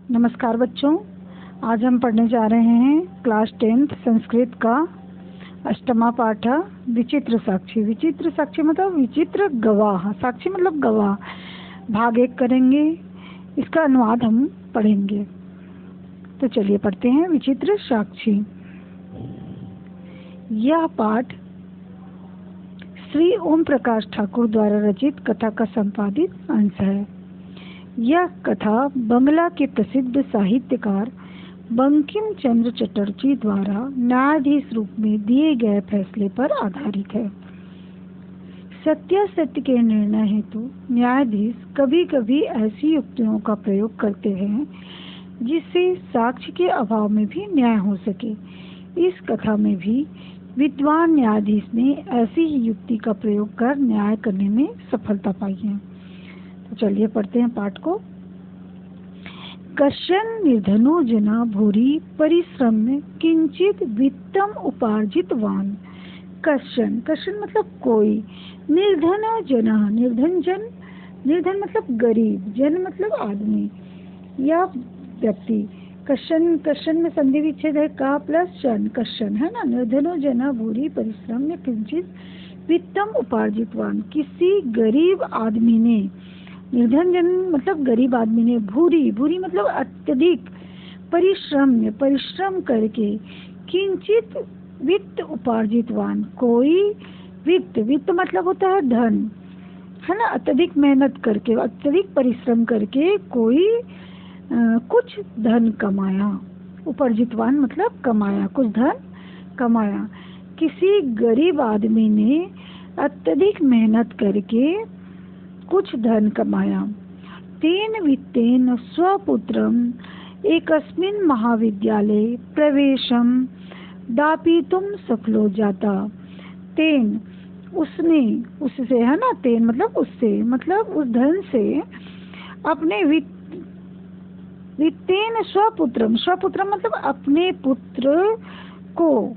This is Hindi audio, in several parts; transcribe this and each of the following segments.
नमस्कार बच्चों, आज हम पढ़ने जा रहे हैं क्लास 10th संस्कृत का अष्टमा पाठ विचित्र साक्षी। विचित्र साक्षी मतलब विचित्र गवाह, साक्षी मतलब गवाह। भाग 1 करेंगे, इसका अनुवाद हम पढ़ेंगे। तो चलिए पढ़ते हैं विचित्र साक्षी। यह पाठ श्री ओम प्रकाश ठाकुर द्वारा रचित कथा का संपादित अंश है। यह कथा बंगला के प्रसिद्ध साहित्यकार बंकिम चंद्र चटर्जी द्वारा न्यायाधीश रूप में दिए गए फैसले पर आधारित है। सत्यासत्य के निर्णय हेतु न्यायाधीश कभी कभी ऐसी युक्तियों का प्रयोग करते हैं जिससे साक्ष्य के अभाव में भी न्याय हो सके। इस कथा में भी विद्वान न्यायाधीश ने ऐसी ही युक्ति का प्रयोग कर न्याय करने में सफलता पाई है। तो चलिए पढ़ते हैं पाठ को। कश्चन निर्धनो जना भूरि परिश्रम किंचित वित्तम उपार्जितवान। कश्चन, कश्चन मतलब कोई, निर्धनो जना, निर्धन जन, निर्धन मतलब गरीब, जन मतलब आदमी या व्यक्ति। कश्चन, कश्चन में संधि विच्छेद है का प्लस शन, कश्चन है ना। निर्धनो जना भूरि परिश्रम में किंचित वित्तम उपार्जितवान, किसी गरीब आदमी ने, निर्धन जन मतलब गरीब आदमी ने, भूरी, भूरी मतलब अत्यधिक, परिश्रम में परिश्रम करके, किंचित वित्त उपार्जितवान कोई वित्त, वित्त मतलब होता है धन, है ना। अत्यधिक मेहनत करके, अत्यधिक परिश्रम करके कोई कुछ धन कमाया। उपार्जितवान मतलब कमाया, कुछ धन कमाया। किसी गरीब आदमी ने अत्यधिक मेहनत करके कुछ धन कमाया। तेन वित्तेन स्वपुत्रम एकस्मिन् महाविद्यालये प्रवेशम दापितुम सफलो जाता। तेन उसने, उससे है ना, तेन मतलब उससे, मतलब उस धन से अपने वित्तेन स्वपुत्रम, स्वपुत्रम मतलब अपने पुत्र को,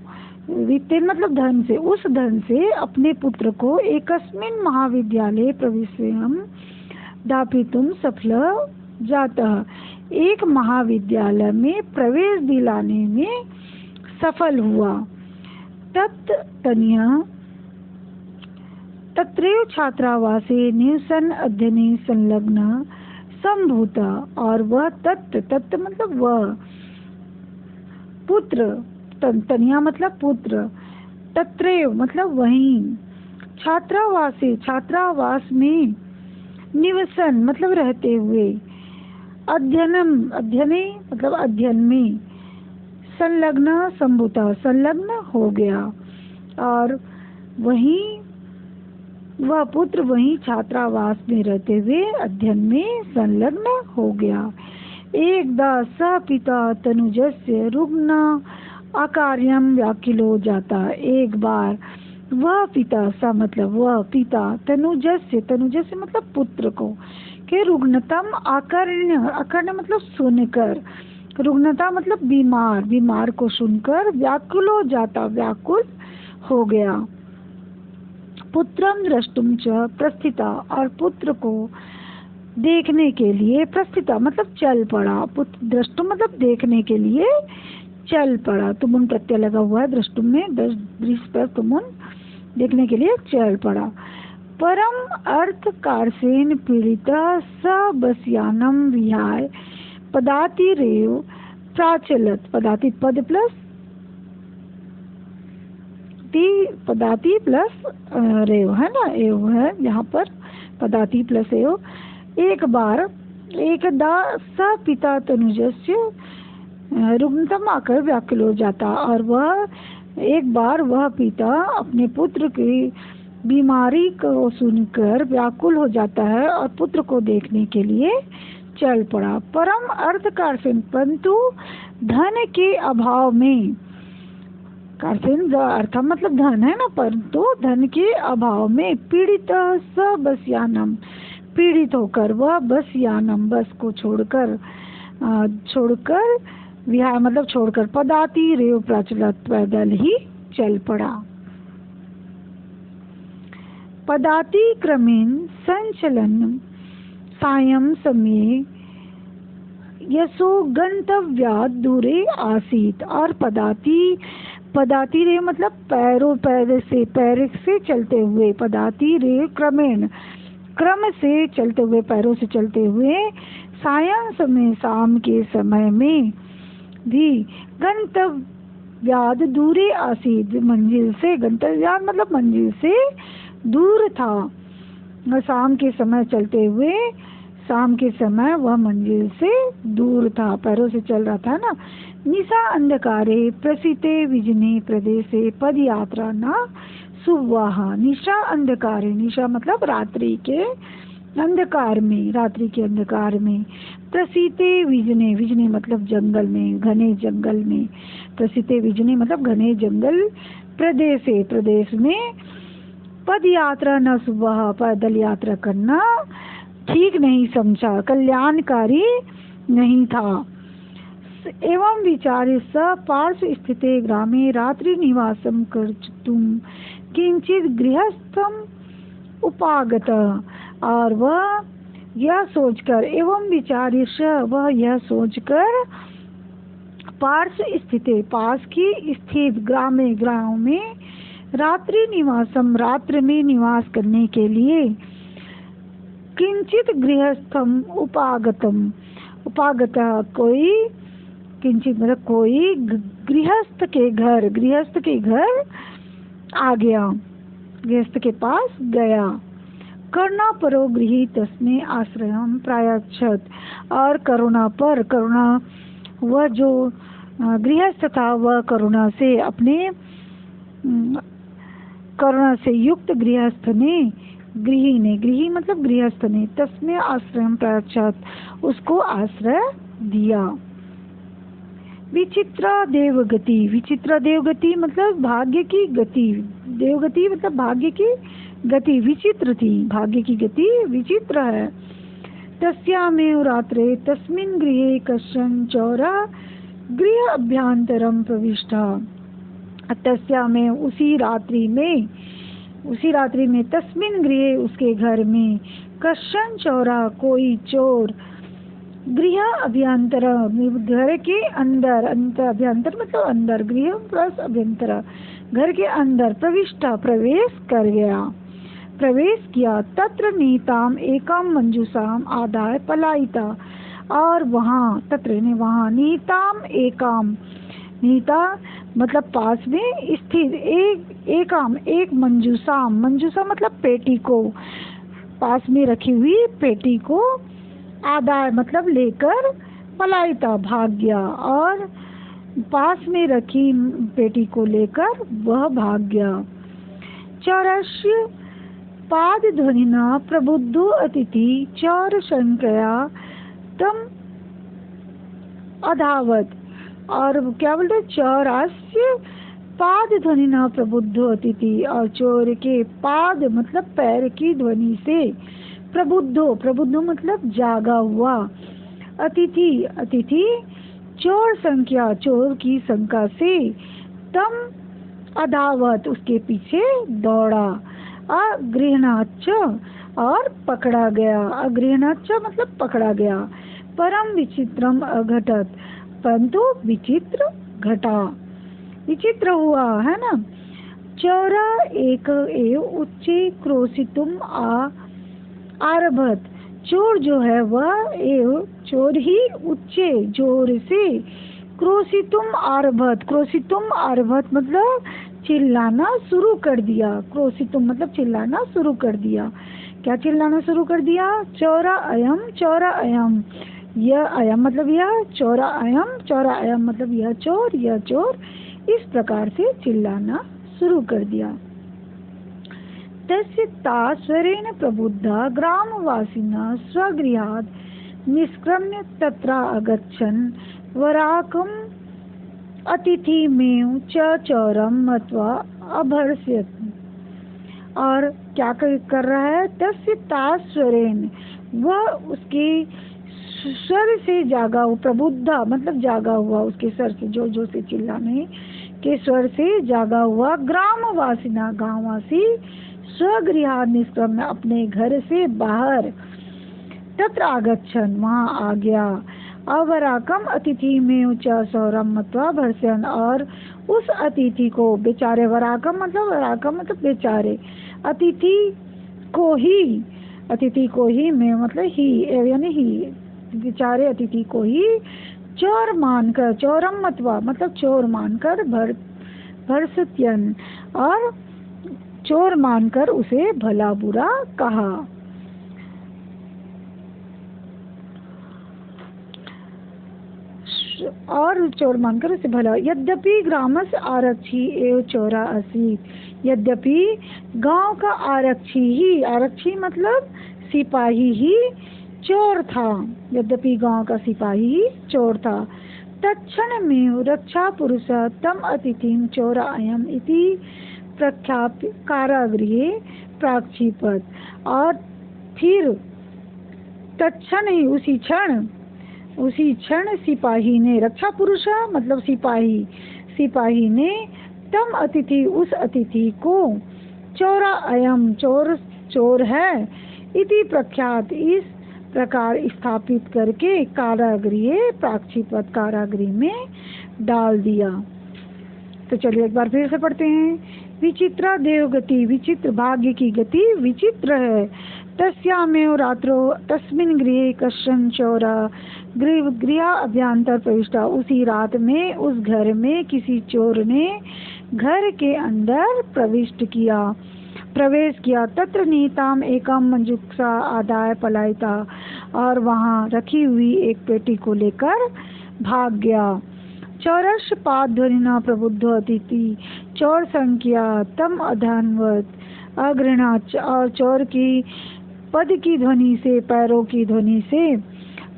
वित्तेन मतलब धन से, उस धन से अपने पुत्र को एकस्मिन् महाविद्यालये प्रवेशम दापितुम सफल जाता, एक महाविद्यालय में प्रवेश दिलाने में सफल हुआ। तत्तन्या तत्रैव छात्रावासे निवसन अध्ययने संलग्न संभूता। और वह तत्त मतलब वह, पुत्र, तन्या मतलब पुत्र, तत्रैव मतलब वहीं, छात्रावासे छात्रावास में, निवसन मतलब रहते हुए, अध्ययनम अध्ययने मतलब अध्ययन में, संलग्न संभूता संलग्न हो गया। और वहीं वह पुत्र वहीं छात्रावास में रहते हुए अध्ययन में संलग्न हो गया। एकदा स पिता तनुजस्य रुग्ण अकार्यम व्याकुलो जाता। एक बार वह पिता, सा मतलब वह पिता, तनुजस्य, तनुजस्य मतलब पुत्र को, के रुग्णतम आकर्ण्य, आकर्ण्य मतलब सुनकर, रुग्णता मतलब बीमार, बीमार को सुनकर व्याकुलो जाता व्याकुल हो गया। पुत्रम द्रष्टुम च प्रस्थिता, और पुत्र को देखने के लिए, प्रस्थिता मतलब चल पड़ा, पुत्र द्रष्टुम मतलब देखने के लिए चल पड़ा। तुमुन प्रत्यय लगा हुआ है द्रष्टुम में, दृश्य पर तुमुन, देखने के लिए चल पड़ा। परम अर्थ कारसेन पीड़िता स बसयानम विहाय पदाति रेव प्राचलत। पदाति पद प्लस पदाति प्लस रेव है ना, एव है यहाँ पर, पदाति प्लस एव। एक बार एकदा स पिता तनुजस्य रुग्णतम आकर व्याकुल हो जाता, और वह एक बार वह पिता अपने पुत्र की बीमारी को सुनकर व्याकुल हो जाता है और पुत्र को देखने के लिए चल पड़ा। परम अर्थ कारसेन, परंतु धन के अभाव में, कारसेन अर्थ मतलब धन है ना, परंतु धन के अभाव में, पीड़ित स बसयानम पीड़ित होकर, वह बसयानम बस को छोड़कर विहार मतलब छोड़कर, पदाति रेव प्राचलत पैदल ही चल पड़ा। पदाति क्रमेण संचलन सायं समय यसो गंतव्यात् दूरे आसीत। और पदाति रे मतलब पैर से चलते हुए, पदाति रे क्रमेण, क्रम से चलते हुए, पैरों से चलते हुए, सायं समय, शाम के समय में भी, गंतव्याद दूरे आसीत, मंजिल से, गंतव्याद मतलब मंजिल से दूर था। शाम के समय चलते हुए, शाम के समय वह मंजिल से दूर था, पैरों से चल रहा था ना। निशा अंधकारे प्रसिते विजने प्रदेशे पद यात्रा न सुवाहा। निशा अंधकारे, निशा मतलब रात्रि के अंधकार में, रात्रि के अंधकार में, प्रसिते विजने, विजने मतलब जंगल में, घने जंगल में, प्रसिते विजने मतलब घने जंगल, प्रदेशे प्रदेश में, पद यात्रा न सुबह, पैदल यात्रा करना ठीक नहीं समझा, कल्याणकारी नहीं था। एवं विचार्य स पार्श्व स्थिते ग्रामे रात्रि निवासम कर्तुम किंचित गृहस्थम उपागत। और वह यह सोचकर, एवं विचार्य स वह यह सोचकर, पार्श्व स्थिते पास की स्थित ग्रामे गांव में, रात्रि निवासम रात्र में निवास करने के लिए, किंचित गृहस्थम उपागतम, उपागत कोई, किंचित मतलब कोई, गृहस्थ के घर, गृहस्थ के घर आ गया, गृहस्थ के पास गया। करुणा परो गृही तस्मे आश्रयम प्रायच्छत। और करुणा पर, करुणा वह जो गृहस्थ था वह करुणा से, अपने करुणा से युक्त गृहस्थ ने, गृही ने, गृही मतलब गृहस्थ ने, तस्मे आश्रयम प्रायच्छत उसको आश्रय दिया। विचित्रा देवगति, विचित्रा देवगति मतलब भाग्य की गति, देवगति मतलब भाग्य की गति विचित्र थी, भाग्य की गति विचित्र है। तस्यामेव रात्रे तस्मिन् गृहे कश्चन चौरः गृह अभ्यंतरम प्रविष्टा। तस्यामेव उसी रात्रि में, तस्मिन् गृहे उसके घर में, कश्चन चौरा कोई चोर, गृह अभ्यंतर घर के अंदर, अंतर अभ्यंतर मतलब अंदर, गृह प्लस अभ्यंतर घर के अंदर, प्रविष्टा प्रवेश कर गया, प्रवेश किया। तत्र नीताम एकाम मंजूसाम आदाय पलायिता। और वहाँ, तत्र ने वहाँ, नीताम एकाम, नीता मतलब पास में स्थित, एकाम एक मंजूसाम, मंजूसा मतलब पेटी को, पास में रखी हुई पेटी को, आदाय मतलब लेकर, पलायिता भाग गया। और पास में रखी पेटी को लेकर वह भाग गया। चौरस्य पाद ध्वनिना प्रबुद्धो अतिथि चौर शंकया तम अधावत। और क्या बोलते, चौरास्य पाद ध्वनि न प्रबुद्धो अतिथि, और चोर के पाद मतलब पैर की ध्वनि से, प्रबुद्धो, प्रबुद्धो मतलब जागा हुआ, अतिथि, अतिथि चोर संख्या, चोर की संख्या से, तम अधावत उसके पीछे दौड़ा, अगृहणाच्च और पकड़ा गया, अगृहणाच्च मतलब पकड़ा गया, परम विचित्रम अघटत परंतु विचित्र घटा, विचित्र हुआ है ना। चौरा एक एव उच्चे क्रोशितुम आरभत, चोर जो है वह एव चोर ही उच्चे जोर से, क्रोशितुम आरभत, क्रोशितुम आरभत मतलब चिल्लाना शुरू कर दिया, क्रोशितुम मतलब चिल्लाना शुरू कर दिया। क्या चिल्लाना शुरू कर दिया, चौरा अयम, चौरा अयम, यह अयम मतलब यह, चौरा अयम मतलब यह चोर, यह चोर, इस प्रकार से चिल्लाना शुरू कर दिया। तस्य ता स्वरेण प्रबुद्धा ग्रामवासिना स्वगृहात् निष्क्रम्य तत्र अगच्छन् वराकम् अतिथिमेव च चौरम मत्वा अभर्ष्यत्। और क्या कर रहा है, तस्य ता स्वरेण वह उसके स्वर से जागा हुआ, प्रबुद्धा मतलब जागा हुआ, उसके स्वर से जोर जोर से चिल्लाने के स्वर से जागा हुआ, ग्रामवासिना गांववासी, स्वगृह निष्क्रम अपने घर से बाहर, तत्र आगच्छन वहाँ आ गया, अवराकम अतिथि में उच्च सौरम मत्वा भर्सन, और उस अतिथि को बेचारे, वराकम मतलब बेचारे, अतिथि को ही में मतलब ही यानी ही, बेचारे अतिथि को ही चोर मानकर, चोरम मत्वा मतलब चोर मानकर, भर्सत्यन और चोर मानकर उसे भला बुरा कहा। और चोर मानकर उसे भला। यद्यपि ग्रामस्य आरक्षी एवं चोरा असीत, यद्यपि गांव का आरक्षी मतलब सिपाही ही चोर था, यद्यपि गांव का सिपाही ही चोर था। तत्क्षण में रक्षा पुरुष तम अतिथिं चोरा अयम इति प्रख्याप्य कारागृहे प्राक्षिपत, और फिर तत्क्षण ही उसी क्षण सिपाही ने, रक्षा पुरुष मतलब सिपाही ने तम अतिथि उस अतिथि को, चोरा अयम चोर है, इति प्रख्यात इस प्रकार स्थापित करके, कारागृह प्राक्षिपत कारागृह में डाल दिया। तो चलिए एक बार फिर से पढ़ते हैं। विचित्रा देवगति, विचित्र भाग्य की गति विचित्र है। तस्यामेव रात्रो तस्मिन् गृहे कश्चन चोरा गृह अभ्यंतर प्रविष्टा, उसी रात में उस घर में किसी चोर ने घर के अंदर प्रवेश किया। तत्र नीताम एकम मंजुषा आदाय पलायिता, और वहाँ रखी हुई एक पेटी को लेकर भाग गया। चौरस्य पादध्वनिना प्रबुद्ध अतिथि, चोर संख्या तम अधन्वत अग्रणा, और चोर की पद की ध्वनि से, पैरों की ध्वनि से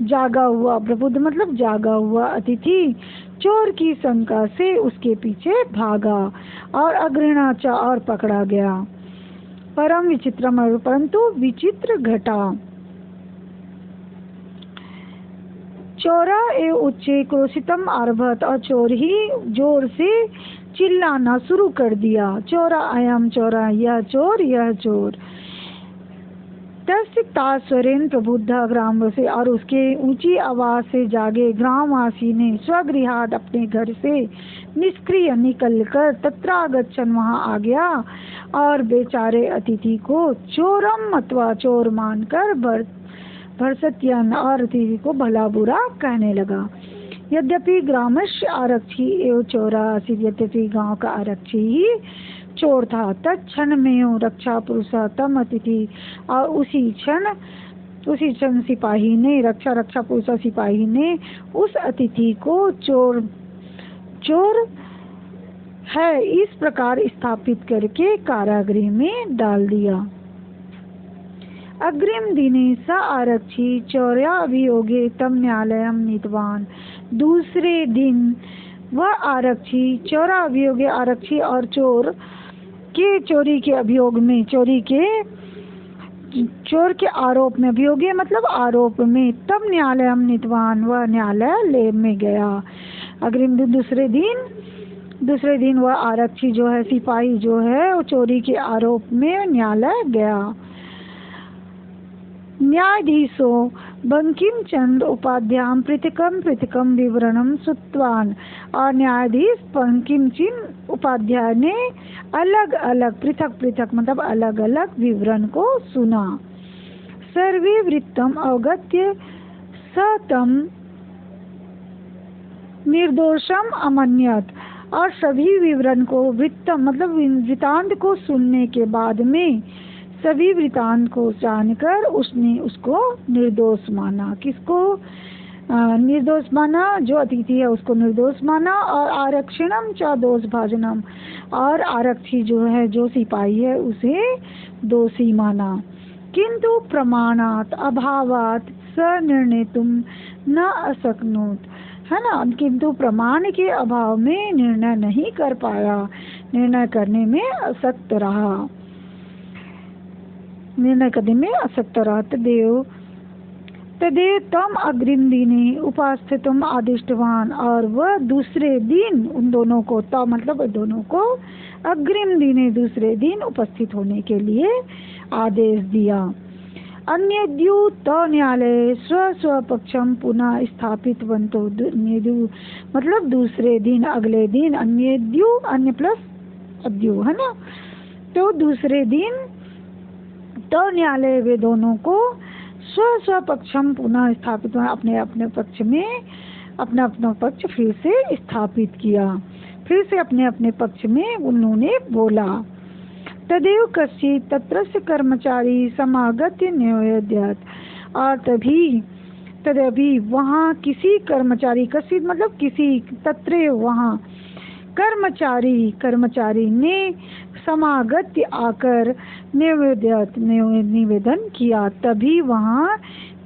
जागा हुआ, प्रबुद्ध मतलब जागा हुआ अतिथि चोर की शंका से उसके पीछे भागा, और अग्रहणाचा और पकड़ा गया। परम विचित्रम, परंतु विचित्र घटा। चोरा ए उच्चे क्रोशितम आरभत, और चोर ही जोर से चिल्लाना शुरू कर दिया। चोरा अयम चोरा, यह चोर। तस्य तास्वरेन प्रबुद्धा ग्रामवासी, और उसके ऊंची आवाज से जागे ग्रामवासी ने स्वगृहात अपने घर से निष्क्रिय निकलकर तत्रागच्छन वहां आ गया, और बेचारे अतिथि को चोरम मत्वा चोर मानकर भर्सत्यन, और अतिथि को भला बुरा कहने लगा। यद्यपि ग्रामस्य आरक्षी एवं चोरा, यद्यपि गांव का आरक्षी ही चोर था। तत्क्षण में रक्षा पुरुष तम अतिथि, और उसी क्षण सिपाही ने, रक्षा पुरुष सिपाही ने उस अतिथि को चोर है इस प्रकार स्थापित करके कारागृह में डाल दिया। अग्रिम दिने स आरक्षी चौर्या अभियोगे तम न्यायालयम नीतवान, दूसरे दिन वह आरक्षी चौरा अभियोगे, आरक्षी और चोर के चोरी के अभियोग में, चोर के आरोप में, अभियोगे मतलब आरोप में, तब न्यायालयम नीतवान वह न्यायालय में गया। अग्रिम दिन दूसरे दिन वह आरक्षी जो है, सिपाही जो है, वो चोरी के आरोप में न्यायालय गया। न्यायाधीशो बंकिम चंद्र उपाध्याय पृथकम विवरणम सुत्वान, और न्यायाधीश बंकिम चंद्र उपाध्याय ने अलग अलग पृथक मतलब अलग अलग विवरण को सुना। सर्वे वृत्तम अवगत्य सतम निर्दोषम अमन्यत, और सभी विवरण को, वृत्तम मतलब वृत्तांत को सुनने के बाद में, सभी वृत्तांत को जानकर उसने उसको निर्दोष माना। किसको निर्दोष माना? जो अतिथि है उसको निर्दोष माना। और आरक्षणम च दोष भाजनम, और आरक्षी जो है, जो सिपाही है, उसे दोषी माना। किंतु प्रमाणात अभावात स निर्णेतुम न अशक्नोत, है ना, किंतु प्रमाण के अभाव में निर्णय नहीं कर पाया, निर्णय करने में असक्त रहा, तदेव तम अग्रिम दिने उपास्थितम आदिष्टवान, और वह दूसरे दिन उन दोनों को, तो मतलब दोनों को अग्रिम दिने दूसरे दिन उपस्थित होने के लिए आदेश दिया। अन्यद्युत न्यायालय स्वपक्षम पुनः स्थापितवन्तो। अन्यद्यु मतलब दूसरे दिन, अगले दिन, अन्यद्यु अन्य प्लस अद्यु है ना। तो दूसरे दिन तो न्यायालय वे दोनों को स्वपक्षम पुनः स्थापित, अपने अपने पक्ष में अपना अपना पक्ष फिर से स्थापित किया, फिर से अपने अपने पक्ष में उन्होंने बोला। तदेव कश्चित् तत्रस्य कर्मचारी समागत्य न्यायोद्यत। और तदभी वहाँ किसी कर्मचारी, कश्चित् मतलब किसी, तत्र वहाँ कर्मचारी ने समागत्य आकर निवेदन किया। तभी वहाँ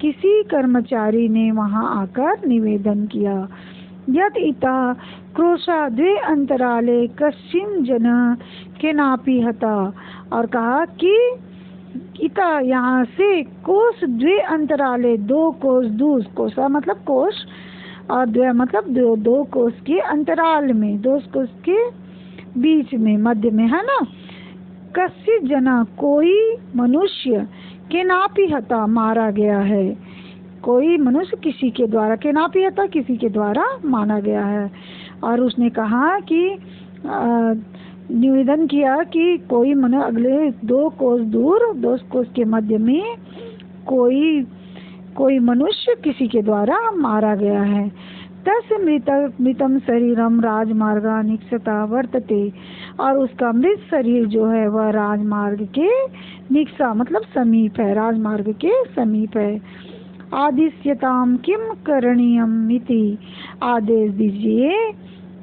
किसी कर्मचारी ने वहाँ आकर निवेदन किया। यत् इतः क्रोशा द्वे अंतराले कश्चिन जन केनापि हता। और कहा कि इता यहाँ से कोश द्वे अंतराले, दो कोश दूर, कोशा मतलब कोश, और द्वे मतलब दो कोश के अंतराल में, दो कोश के बीच में, मध्य में है ना। कश्चित जना कोई मनुष्य केनापि हता मारा गया है, कोई मनुष्य किसी के द्वारा, केनापि हता किसी के द्वारा मारा गया है। और उसने कहा कि निवेदन किया कि कोई मनुष्य अगले 2 कोस दूर, 2 कोस के मध्य में कोई मनुष्य किसी के द्वारा मारा गया है। तस्य मृतम शरीरम राजमार्गा निक्षता वर्तते। और उसका मृत शरीर जो है वह राजमार्ग के निक्षा मतलब समीप है, राजमार्ग के समीप है। आदिश्यताम किम करणीयम इति। आदेश दीजिए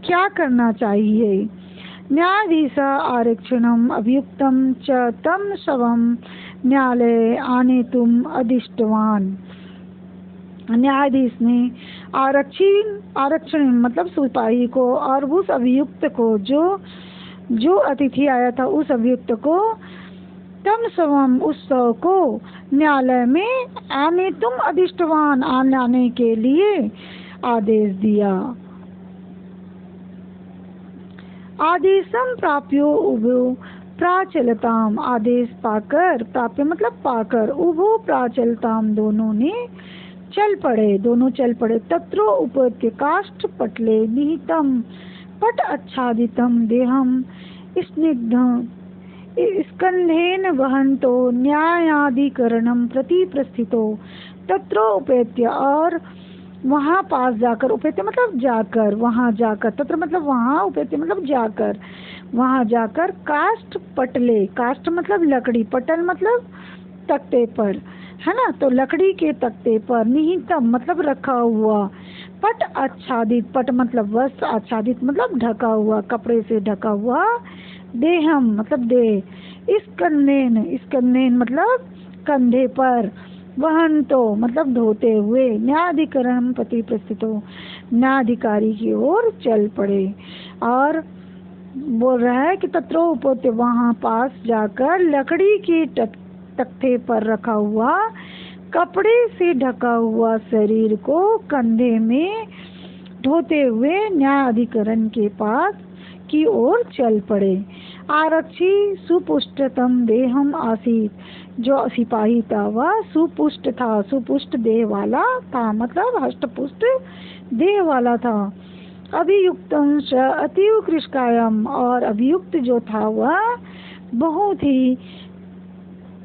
क्या करना चाहिए। न्यायाधीश आरक्षणम अभियुक्तम च तम शवम न्यायालय आनेतुम अधिष्ठवान। न्यायाधीश ने आरक्षण मतलब सिपाही को और उस अभियुक्त को, जो अतिथि आया था उस अभियुक्त को, तम शवम उस शव को न्यायालय में आनेतुम अधिष्ठवान आने के लिए आदेश दिया। आदेशम प्राप्यो उभो प्राचलताम। आदेश पाकर, प्राप्य मतलब पाकर, उभो प्राचलताम दोनों चल पड़े। तत्रो उपत्य काष्ठ पटले निहितम पट आच्छादितम देहम स्निग्धं स्कंधेन वहंतो न्यायाधिकरणम प्रति प्रस्थितो। तत्रो उपेत्य और वहाँ पास जाकर, उपेत्य मतलब जाकर, वहाँ जाकर, तत्र मतलब वहाँ, उपेत्य मतलब जाकर, वहाँ जाकर काष्ठ पटले, काष्ठ मतलब लकड़ी, पटल मतलब तख्ते पर है ना। तो लकड़ी के तख्ते पर, निहितम मतलब रखा हुआ, पट आच्छादित, पट मतलब वस्त्र, आच्छादित मतलब ढका हुआ, कपड़े से ढका हुआ, देहम मतलब देह, स्कंदेन मतलब कंधे पर, वहन तो मतलब धोते हुए, न्यायाधिकरण प्रति प्रस्थितो न्यायाधिकारी की ओर चल पड़े। और बोल रहा है कि तत्रो उपोत्य वहाँ पास जाकर लकड़ी के तख्ते पर रखा हुआ, कपड़े से ढका हुआ शरीर को कंधे में ढोते हुए न्यायाधिकरण के पास की ओर चल पड़े। आरक्षी सुपुष्टतम देहम आसीत। जो सिपाही था वह सुपुष्ट था, सुपुष्ट देह वाला था मतलब हष्टपुष्ट देह वाला था। अभियुक्तम च अतीव कृष्कायम। और अभियुक्त जो था वह बहुत ही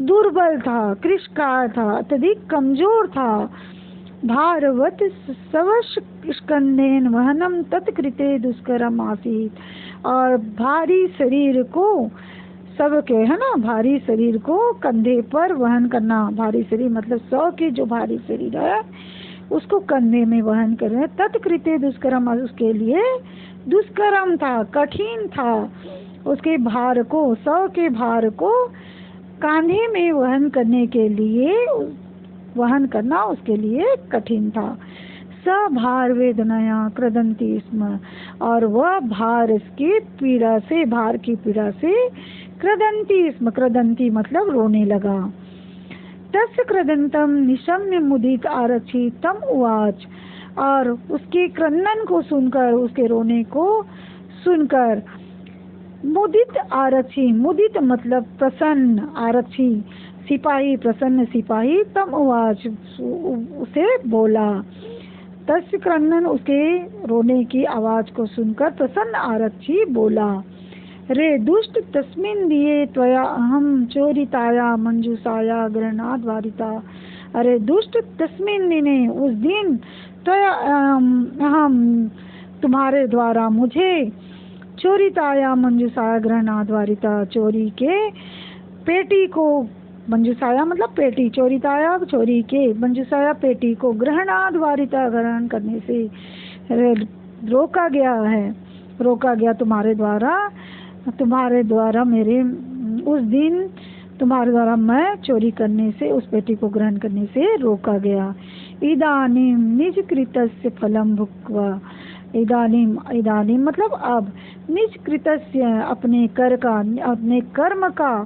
दुर्बल था, कृष्काय था, अत्यधिक कमजोर था। भारवत सवश स्कंदेन वहनम तत्कृते दुष्करम आसीत। और भारी शरीर को, सबके है ना, भारी शरीर को कंधे पर वहन करना, भारी शरीर मतलब 100 के जो भारी शरीर है उसको कंधे में वहन करना, तत्कृते दुष्करम, उसके लिए दुष्करम था, कठिन था। उसके भार को, 100 के भार को कांधे में वहन करने के लिए, वहन करना उसके लिए कठिन था। स भार वेदनाया क्रदंती स्म। और वह भार की पीड़ा से, भार की पीड़ा से क्रदंती स्म, क्रदंती मतलब रोने लगा। तस्य क्रदंतम निशम्य मुदित आरक्षी तम उवाच। और उसके क्रंदन को सुनकर, उसके रोने को सुनकर मुदित आरक्षी, मुदित मतलब प्रसन्न, आरक्षी सिपाही प्रसन्न सिपाही तम उवाच उसे बोला। तस्य क्रंदन उसके रोने की आवाज को सुनकर प्रसन्न आरक्षी बोला, रे दुष्ट तस्मिन् दिए त्वया अहम चोरिताया मंजूषाया गृहणाद वारिता। अरे दुष्ट तस्मिन् दिने उस दिन त्वया अहम तुम्हारे द्वारा मुझे चोरिताया मंजूषाया गृहणाद वारिता चोरी के पेटी को, मंजूषाया मतलब पेटी, चोरिताया चोरी के, मंजूषाया पेटी को, ग्रहणाद वारिता ग्रहण करने से रोका गया है, रोका गया तुम्हारे द्वारा मेरे उस दिन तुम्हारे द्वारा मैं चोरी करने से, उस पेटी को ग्रहण करने से रोका गया। इदानीम निज कृतस्य फलम भुक्त्वा, इदानीम मतलब अब, निज कृतस्य अपने कर्म का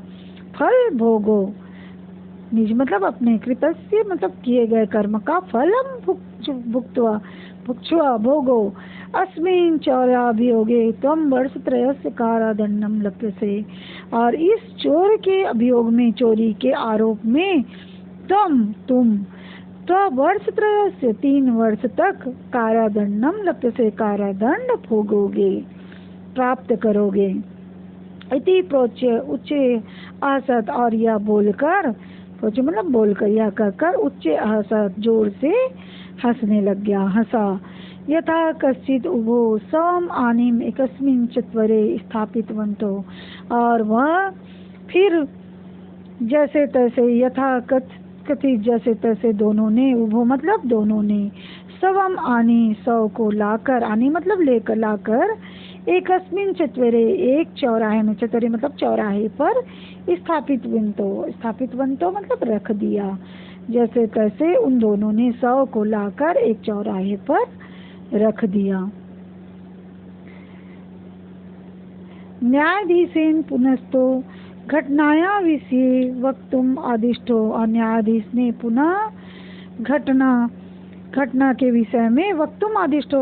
फल भोगो, निज मतलब अपने, कृतस्य मतलब किए गए कर्म का फलम भुक्त्वा भोगो, अस्मिन् चौर्याभियोगे त्वं वर्षत्रयस्य कारादंडम लप्यसे। और इस चोर के अभियोग में, चोरी के आरोप में तुम वर्षत्रयस्य 3 वर्ष तक कारादंडम लप्यसे कारादंड भोगोगे, प्राप्त करोगे। इति प्रोच्य उच्चे आहसत, और यह बोलकर, प्रोच्य मतलब बोलकर, यह कहकर उच्चे आहसत जोर से हंसने लग गया, हंसा। यथा कश्चित उभो सम आनीम एकस्मिन् चत्वरे स्थापितवन्तो, और वह फिर जैसे तैसे, यथा कथित जैसे तैसे दोनों ने, उभो मतलब दोनों ने, सवम आनी 100 को लाकर, आनी मतलब लेकर, लाकर, एकस्मिन् चत्वरे एक चौराहे में, चत्वरे मतलब चौराहे पर, स्थापितवन्तो मतलब रख दिया, जैसे तैसे उन दोनों ने 100 को लाकर एक चौराहे पर रख दिया। न्यायाधीशेन पुनस्तो घटनाया विषये वक्तुम आदिष्टो, और न्यायाधीश ने पुनः घटना के विषय में वक्तुम आदिष्टो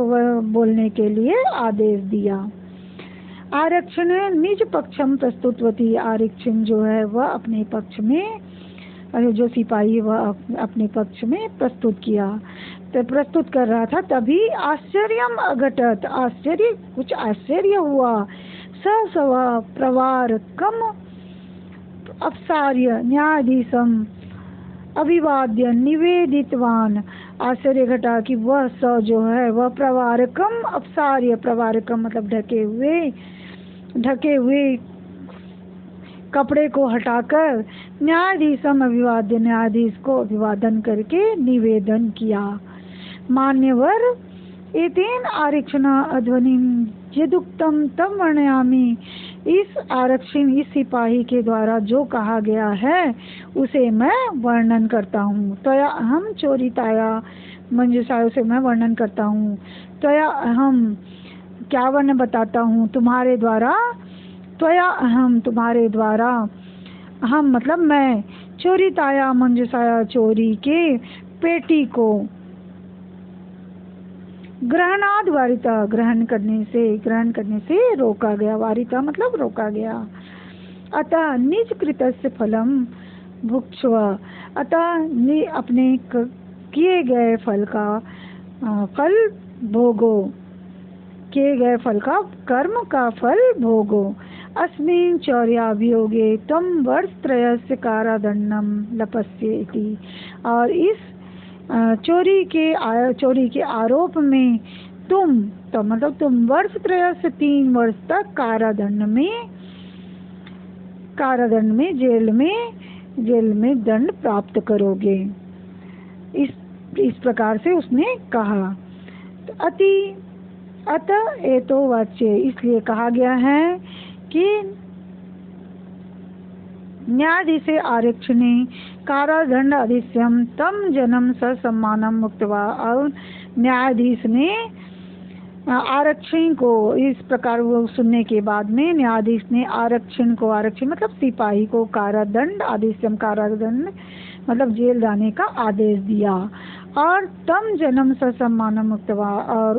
बोलने के लिए आदेश दिया। आरक्षण निज पक्षम प्रस्तुतवती, आरक्षण जो है वह अपने पक्ष में, जो सिपाही वह अपने पक्ष में प्रस्तुत किया, तो प्रस्तुत कर रहा था। तभी आश्चर्यम अघटत, कुछ आश्चर्य हुआ। सवा प्रवार कम अपसार्य न्यायाधीशम अभिवाद्य निवेदितवान, आश्चर्य घटा कि वह जो है वह प्रवारकम अपसार्य, प्रवारकम मतलब ढके हुए कपड़े को हटाकर, न्यायाधीशम अभिवाद्य न्यायाधीश को अभिवादन करके निवेदन किया। मान्यवर एतेन आरक्षण अध्वनिम यदुक्तम तम वर्णयामि, इस आरक्षण, इस सिपाही के द्वारा जो कहा गया है उसे मैं वर्णन करता हूँ। त्वया अहम चोरिताया मंजूषाया, से मैं वर्णन करता हूँ। त्वया अहम क्या वर्णन बताता हूँ, तुम्हारे द्वारा, त्वया अहम तुम्हारे द्वारा, अहम मतलब मैं, चोरिताया मंजूषाया चोरी के पेटी को, ग्रहणाद वारिता ग्रहण करने से रोका गया, वारिता मतलब रोका गया। अतः निज कृतस्य फलम भुक्त्वा, अतः अपने किए गए फल का फल भोगो, किए गए फल का, कर्म का फल भोगो। अस्मिन् चौर्याभियोगे त्वं वर्षत्रयस्य कारादंडम लपस्येति, और इस चोरी के आरोप में तुम वर्षत्रय से 3 वर्ष तक कारादंड में जेल में दंड प्राप्त करोगे। इस प्रकार से उसने कहा। अतः एतो वाच्य, इसलिए कहा गया है कि न्यायाधीशे आरक्षणे कारादंड अधिस्यम तम जन्म सम्मानम मुक्तवा, और न्यायाधीश ने आरक्षण को, इस प्रकार वो सुनने के बाद में न्यायाधीश ने आरक्षण मतलब सिपाही को कारादंड आदेशम, कारादंड मतलब जेल जाने का आदेश दिया। और तम जन्म सम्मानम मुक्तवा, और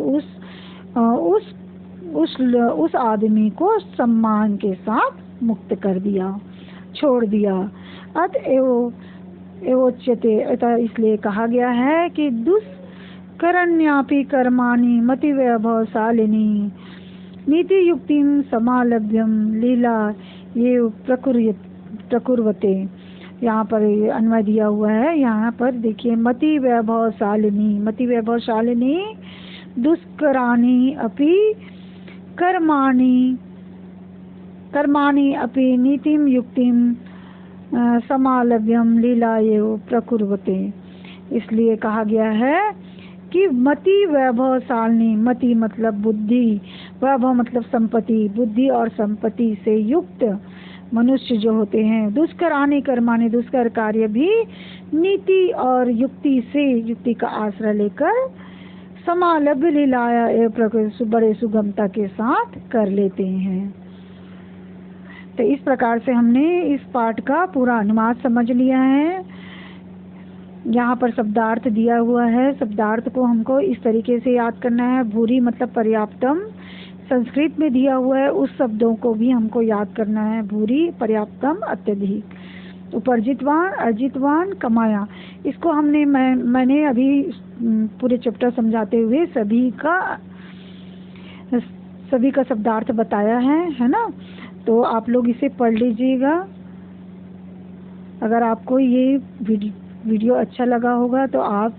उस आदमी को सम्मान के साथ मुक्त कर दिया, छोड़ दिया। अत एवोच्यते, अतः इसलिए कहा गया है कि दुष्करण्यापि कर्माणि मतिवैभवशालिनी नीति युक्तिम समालभ्यम लीला ये प्रकुर्वते। यहाँ पर अन्वय दिया हुआ है। यहाँ पर देखिए, मति वैभवशालिनी, मति वैभवशालिनी दुष्कराणि अपि कर्माणि अपि नीतिम युक्तिम समालभ्यम लीला एव प्रकुर्वते। इसलिए कहा गया है कि मति वैभवशालिनी, मति मतलब बुद्धि, वैभव मतलब संपत्ति, बुद्धि और संपत्ति से युक्त मनुष्य जो होते हैं, दुष्कराणि कर्माणि, दुष्कर कार्य भी नीति और युक्ति से, युक्ति का आश्रय लेकर समालभ्य लीलाया एवं बड़े सुगमता के साथ कर लेते हैं। तो इस प्रकार से हमने इस पाठ का पूरा अनुवाद समझ लिया है। यहाँ पर शब्दार्थ दिया हुआ है। शब्दार्थ को हमको इस तरीके से याद करना है। भूरि मतलब पर्याप्तम, संस्कृत में दिया हुआ है, उस शब्दों को भी हमको याद करना है। भूरि, पर्याप्तम, अत्यधिक, उपर्जितवान, अर्जितवान, कमाया। इसको मैंने अभी पूरे चैप्टर समझाते हुए सभी का शब्दार्थ बताया है ना। तो आप लोग इसे पढ़ लीजिएगा। अगर आपको ये वीडियो अच्छा लगा होगा तो आप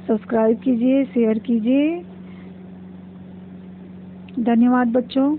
सब्सक्राइब कीजिए, शेयर कीजिए। धन्यवाद बच्चों।